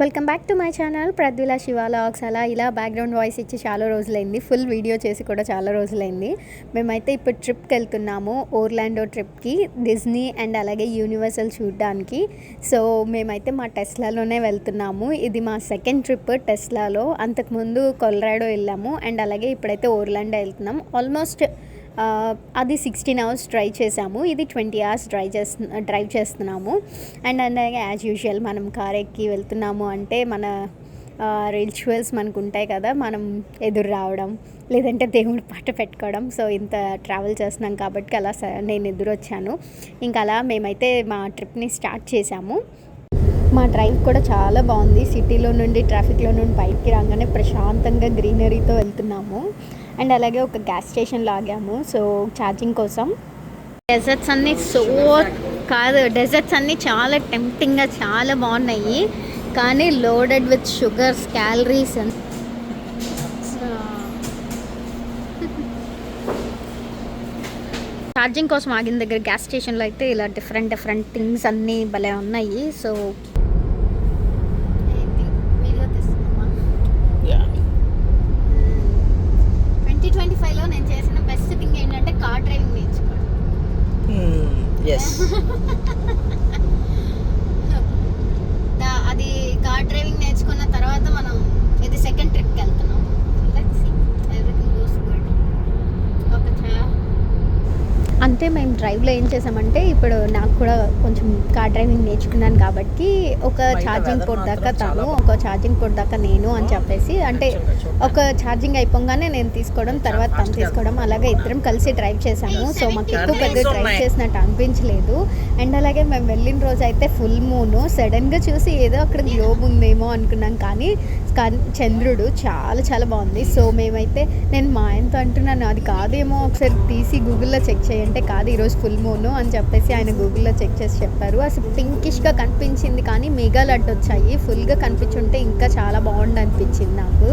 Welcome back to my channel ప్రద్విలా శివాలాగ్స్. అలా ఇలా బ్యాక్గ్రౌండ్ వాయిస్ ఇచ్చి చాలా రోజులైంది, ఫుల్ వీడియో చేసి కూడా చాలా రోజులైంది. మేమైతే ఇప్పుడు ట్రిప్కి వెళ్తున్నాము, ఓర్లాండో ట్రిప్కి, డిజ్నీ అండ్ అలాగే యూనివర్సల్ చూడడానికి. సో మేమైతే మా టెస్లాలోనే వెళ్తున్నాము. ఇది మా సెకండ్ ట్రిప్ టెస్లాలో. అంతకుముందు కొలరాడో వెళ్ళాము అండ్ అలాగే ఇప్పుడైతే ఓర్లాండో వెళ్తున్నాం. ఆల్మోస్ట్ అది 16 hours డ్రైవ్ చేసాము, ఇది 20 hours డ్రైవ్ చేస్తున్నాము. అండ్ అలాగే యాజ్ యూజువల్ మనం కార్ ఎక్కి వెళ్తున్నాము అంటే మన రిచువల్స్ మనకు ఉంటాయి కదా, మనం ఎదురు రావడం లేదంటే దేవుడి పాట పెట్టుకోవడం. సో ఇంత ట్రావెల్ చేస్తున్నాం కాబట్టి అలా నేను ఎదురు వచ్చాను. ఇంకా అలా మేమైతే మా ట్రిప్ని స్టార్ట్ చేసాము. మా డ్రైవ్ కూడా చాలా బాగుంది. సిటీలో నుండి ట్రాఫిక్లో నుండి బయటికి రాగానే ప్రశాంతంగా గ్రీనరీతో వెళ్తున్నాము. అండ్ అలాగే ఒక గ్యాస్ స్టేషన్లో ఆగాము సో ఛార్జింగ్ కోసం. డెజర్ట్స్ అన్నీ చాలా టెంప్టింగ్గా చాలా బాగున్నాయి, కానీ loaded with sugars, calories. Charging కోసం ఆగిన దగ్గర గ్యాస్ స్టేషన్లో అయితే ఇలా డిఫరెంట్ థింగ్స్ అన్నీ భలే ఉన్నాయి. సో నేను చేసిన బెస్ట్ థింగ్ ఏంటంటే కార్ డ్రైవింగ్ నేర్చుకోవడం. అది కార్ డ్రైవింగ్ నేర్చుకున్న తర్వాత మనం ఇది సెకండ్ ట్రిప్కి వెళ్తున్నాం. అంతే మేము డ్రైవ్లో ఏం చేసామంటే, ఇప్పుడు నాకు కూడా కొంచెం కార్ డ్రైవింగ్ నేర్చుకున్నాను కాబట్టి ఒక ఛార్జింగ్ పోర్ట్ దాకా తను, ఒక ఛార్జింగ్ పోర్ట్ దాకా నేను అని చెప్పేసి, అంటే ఒక ఛార్జింగ్ అయిపోగానే నేను తీసుకోవడం, తర్వాత తను తీసుకోవడం, అలాగే ఇద్దరం కలిసి డ్రైవ్ చేసాము. సో మాకు ఎక్కువ పెద్ద డ్రైవ్ చేసినట్టు అనిపించలేదు. అండ్ అలాగే మేము వెళ్ళిన రోజు అయితే ఫుల్ మూన్, సడన్గా చూసి ఏదో అక్కడ గ్లోబ్ ఉందేమో అనుకున్నాం, కానీ చంద్రుడు చాలా చాలా బాగుంది. సో మేమైతే నేను మా ఆయనతో అంటున్నాను, అది కాదేమో ఒకసారి తీసి గూగుల్లో చెక్ చేయంటే, కాదు ఈరోజు ఫుల్ మూన్ అని చెప్పేసి ఆయన గూగుల్లో చెక్ చేసి చెప్పారు. అసలు పింకిష్గా కనిపించింది కానీ మేఘాలు అడ్డొచ్చాయి. ఫుల్గా కనిపించుంటే ఇంకా చాలా బాగుంది అనిపించింది నాకు.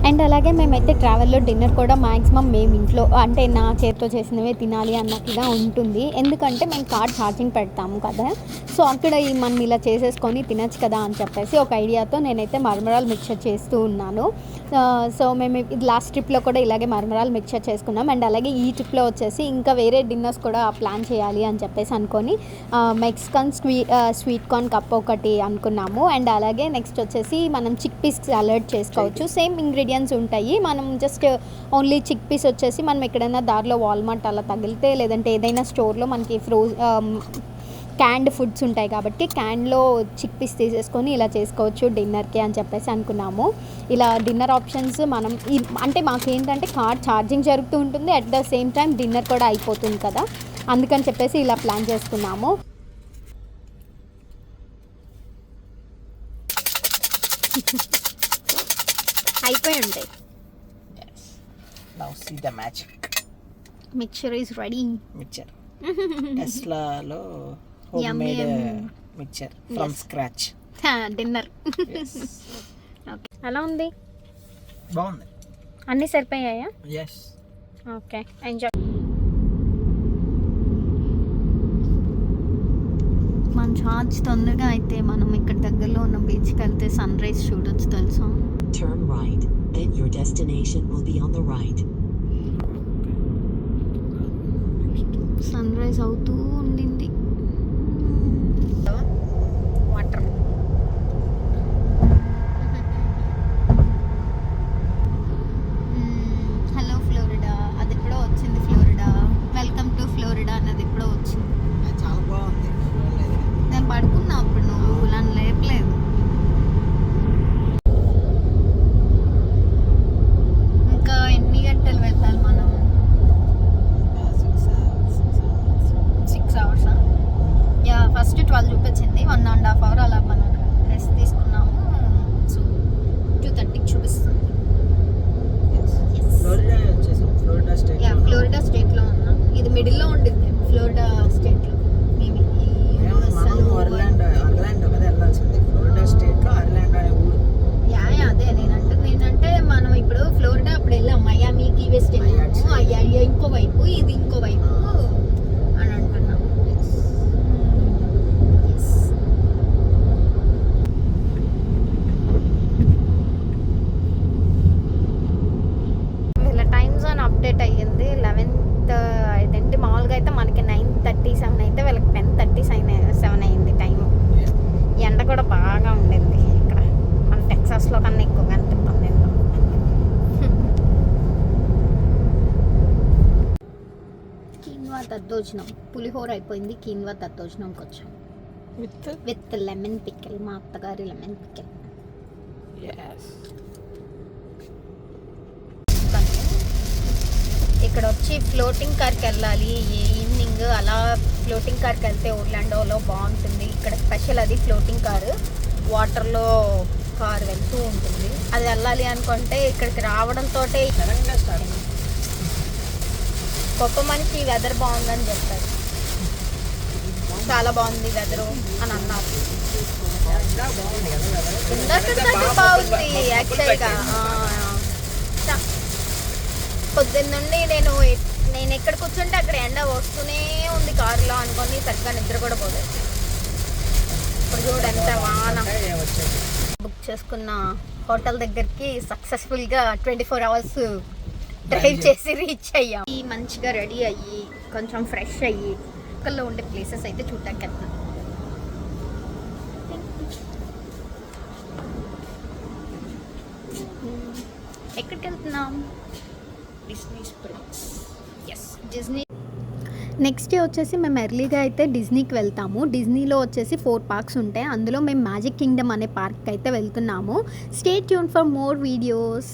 అండ్ అలాగే మేమైతే ట్రావెల్లో డిన్నర్ కూడా మ్యాక్సిమం మేము ఇంట్లో అంటే నా చేతితో చేసినవే తినాలి అన్నట్టుగా ఉంటుంది. ఎందుకంటే మేము కార్ ఛార్జింగ్ పెడతాము కదా, సో అక్కడ మనం ఇలా చేసేసుకొని తినచ్చు కదా అని చెప్పేసి ఒక ఐడియాతో నేనైతే మరమరాలు మిక్చర్ చేస్తూ ఉన్నాను. సో మేము ఇది లాస్ట్ ట్రిప్లో కూడా ఇలాగే మరమరాలు మిక్చర్ చేసుకున్నాం. అండ్ అలాగే ఈ ట్రిప్లో వచ్చేసి ఇంకా వేరే డిన్నర్స్ కూడా ప్లాన్ చేయాలి అని చెప్పేసి అనుకొని మెక్సికన్ స్వీట్ కార్న్ కప్ ఒకటి అనుకున్నాము. అండ్ అలాగే నెక్స్ట్ వచ్చేసి మనం చిక్ పీస్ సాలడ్ చేసుకోవచ్చు. సేమ్ ఇంగ్రీడియంట్స్ ఉంటాయి. మనం జస్ట్ ఓన్లీ చిక్ పీస్ వచ్చేసి మనం ఎక్కడైనా దారిలో వాల్మార్ట్ అలా తగిలితే, లేదంటే ఏదైనా స్టోర్లో మనకి క్యాండ్ ఫుడ్స్ ఉంటాయి కాబట్టి క్యాన్లో చిక్ పీస్ తీసేసుకొని ఇలా చేసుకోవచ్చు డిన్నర్కి అని చెప్పేసి అనుకున్నాము. ఇలా డిన్నర్ ఆప్షన్స్ మనం అంటే మాకేంటంటే కార్ ఛార్జింగ్ జరుగుతూ ఉంటుంది, at the same time dinner కూడా అయిపోతుంది కదా, అందుకని చెప్పేసి ఇలా ప్లాన్ చేసుకున్నాము. అయిపోయి ఉంటాయి. Now see the magic. Mixture is ready. Mixture. Teslaలో homemade mixture from scratch. Dinner. Okay, ఎలా ఉంది? బాగుంది. అన్నీ సరిపోయాయా? Yes. Okay, enjoy. మన ఛార్జ్ తొందరగా అయితే మనం ఇక్కడ దగ్గరలో ఉన్న బీచ్కి వెళ్తే సన్ రైజ్ చూడొచ్చు తెలుసా. Turn right, and your destination will be on the right. Sunrise అవుతూ ఉండింది. వాటర్. హలో ఫ్లోరిడా, అది ఎప్పుడో వచ్చింది. ఫ్లోరిడా వెల్కమ్ టు ఫ్లోరిడా అన్నది ఎప్పుడో వచ్చింది. చాలా బాగుంది. నేను పడుకున్నా అప్పుడు, నువ్వు నన్ను లేపలేదు. ఇంకా ఎన్ని గంటలు వెళ్ళాలి మనం? 6 hours. యా, ఫస్ట్ 12 చూపించింది, 1.5 hour అలా మనం రెస్ట్ తీసుకున్నాము. సో 2:30కి చూపిస్తుంది. ఫ్లోరిడా స్టేట్లో ఉన్నాం. ఇది మిడిల్లో ఉండింది ఫ్లోరిడా స్టేట్లో. మేబీ ఆర్లాండో కదా వెళ్ళాల్సింది. ఫ్లోరిడా స్టేట్లో ఆర్లాండో అనే ఊరు. అదే నేను అంటుంది ఏంటంటే, మనం ఇప్పుడు ఫ్లోరిడా అప్పుడు వెళ్ళాం, మయామి, కీ వెస్ట్ వెళ్ళాము. అయ్యా ఇంకో వైపు, ఇది ఇంకో వైపు అని అంటున్నాం. దత్తోజనం. పులిహోర అయిపోయింది, కీన్వా దత్తోజనంకి వచ్చాం విత్ లెమన్ పిక్కల్, మా అత్తగారి లెమన్ పిక్కల్. ఇక్కడ వచ్చి ఫ్లోటింగ్ కార్కి వెళ్ళాలి ఈవినింగ్. అలా ఫ్లోటింగ్ కార్కి వెళ్తే ఓర్లాండోలో బాగుంటుంది. ఇక్కడ స్పెషల్ అది ఫ్లోటింగ్ కారు, వాటర్లో కారు వెళ్తూ ఉంటుంది. అది వెళ్ళాలి అనుకుంటే ఇక్కడికి రావడంతో సడన్గా స్టార్ట్ గొప్ప మనిషి వెదర్ బాగుందని చెప్పారు. చాలా బాగుంది వెదరు అని అన్నారు. బాగుంది కదా ఇందాక బాగుంది యాక్చువల్గా. పొద్దున్న నుండి నేను ఎక్కడ కూర్చుంటే అక్కడ ఎండ వస్తూనే ఉంది కారులో అనుకొని సరిగ్గా నిద్ర కూడా పోలేదు. ఇప్పుడు చూడు ఎంత వాన. వచ్చేది బుక్ చేసుకున్న హోటల్ దగ్గరికి సక్సెస్ఫుల్గా 24 అవర్స్ డ్రైవ్ చేసి రీచ్ అయ్యాం. మంచిగా రెడీ అయ్యి కొంచెం ఫ్రెష్ అయ్యి లోకల్లో ఉండే ప్లేసెస్ అయితే చూడటానికి వెళ్తాం. ఎక్కడికి వెళ్తున్నాం? Disney Springs. Yes, Disney. Next day వచ్చేసి మేము ఎర్లీగా అయితే డిజ్నీకి వెళ్తాము. డిజ్నీలో వచ్చేసి 4 పార్క్స్ ఉంటాయి. అందులో మేము మ్యాజిక్ కింగ్డమ్ అనే పార్క్ అయితే వెళ్తున్నాము. Stay tune for more videos.